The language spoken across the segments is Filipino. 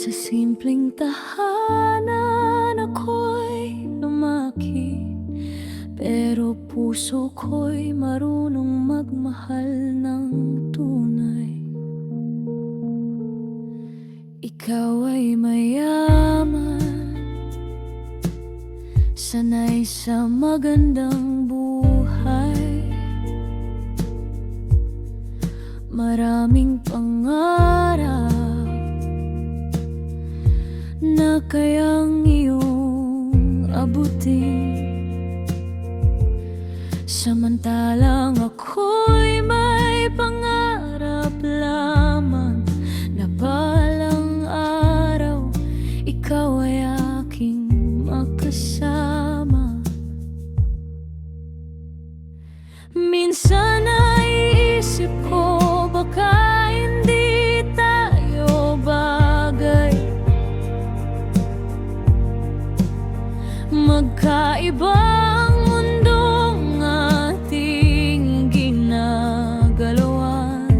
Sa simpleng tahanan ako'y lumaki, pero puso ko'y marunong magmahal ng tunay. Ikaw ay mayaman, sanay sa magandang buhay, maraming pangarap na kayang iyong abutin. Samantalang ako'y may pangarap lamang na balang araw ikaw ay aking makasama. Minsan naiisip ko baka hindi tayo bagay, magkaibang mundong ating ginagalawan.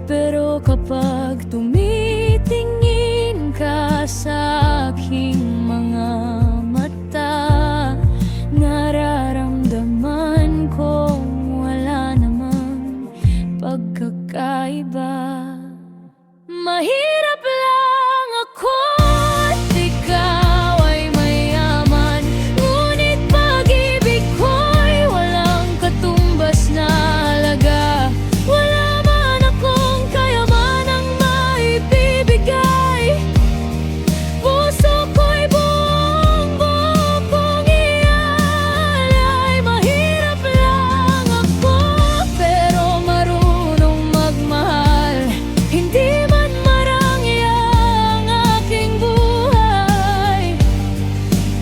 Pero kapag tumitingin ka sa aking mga mata, nararamdaman kong wala namang pagkakaiba. Mahirap lang ako at ikaw ay mayaman, ngunit pag-ibig ko'y walang katumbas na halaga. Wala man akong kayamanang maibibigay, puso ko'y buong-buo kong iaalay. Mahirap lang ako pero marunong magmahal, hindi man marangya ang aking buhay.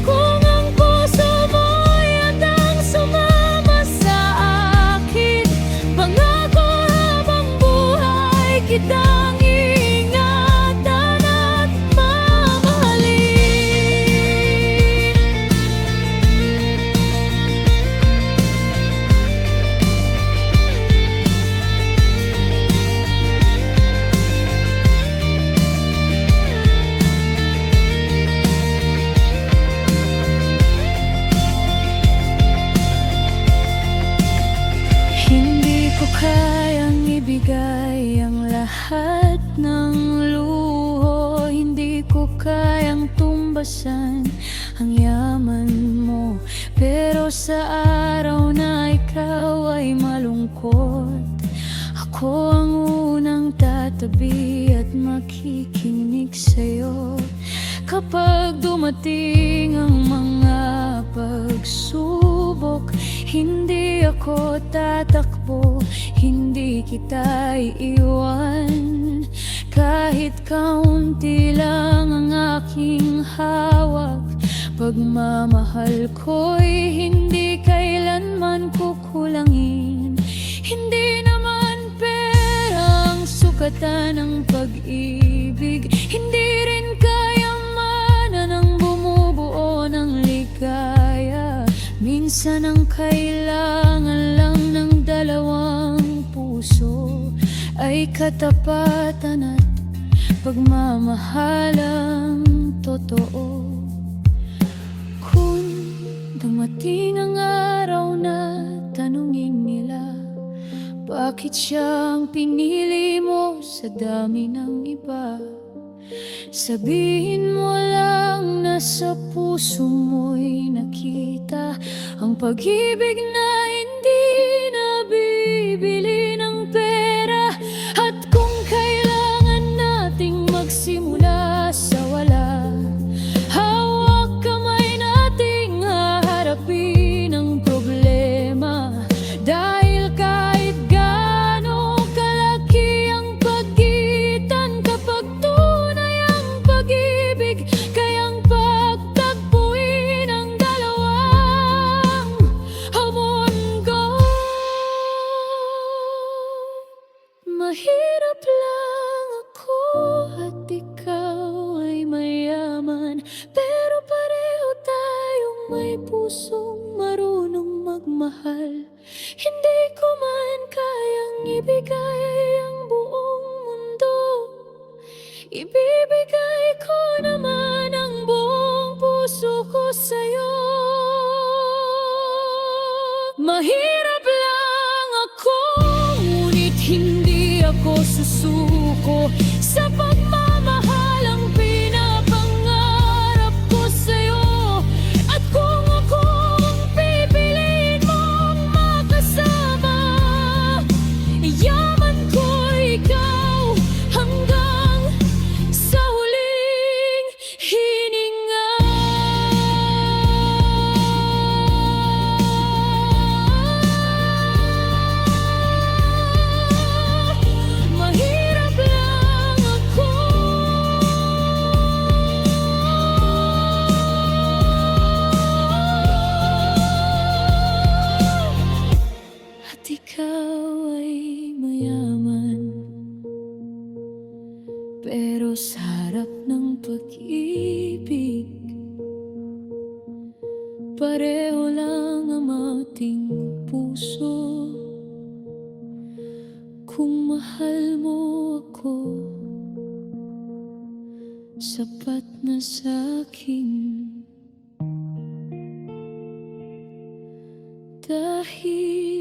Kung ang puso mo'y handang sumama sa akin, pangako habang buhay kitang ingatan at mamahalin. Hindi ko kayang ibigay ang lahat ng luho, hindi ko kayang tumbasan ang yaman mo. Pero sa araw na ikaw ay malungkot, ako ang unang tatabi at makikinig sa'yo. Kapag dumating ang mga pagsubok, hindi ako tatakbo, hindi kita iiwan. Kahit kaunti lang ang aking hawak, pagmamahal ko'y hindi kailanman kukulangin. Hindi naman pera ang sukatan ng pag-ibig, hindi rin kayamanan ang bumubuo ng ligaya. Minsan ang kailangan lang ng dalawang puso ay katapatan at pagmamahalang totoo. Kung dumating ang araw na tanungin nila, bakit siyang pinili mo sa dami ng iba, sabihin mo lang na sa puso mo'y nakita ang pag-ibig na hindi nabibili ng pera. At kung kailangan nating magsimula sa wala, hawak kamay nating haharapin ang problema. Dahil kahit gaano kalaki ang pagitan, kapag tunay ang pag-ibig, kayang pagtagpuin ang dalawang mundo. Mahirap lang ako at ikaw ay mayaman, pero pareho tayong may pusong marunong magmahal. Hindi ko man kayang ibigay ang buong ibibigay ko naman ang buong puso ko sa'yo. Mahirap lang ako, ngunit hindi ako susuko sa pagmamahal ang pinapangarap ko sa'yo. At kung ako ang pipiliin mong makasama, yaman ko ikaw hanggang sa huling hininga. Mahirap lang ako, at ikaw ay mayaman, pero sa harap ng pag-ibig, pareho lang ang ating puso. Kung mahal mo ako, sapat na sa'kin. Dahil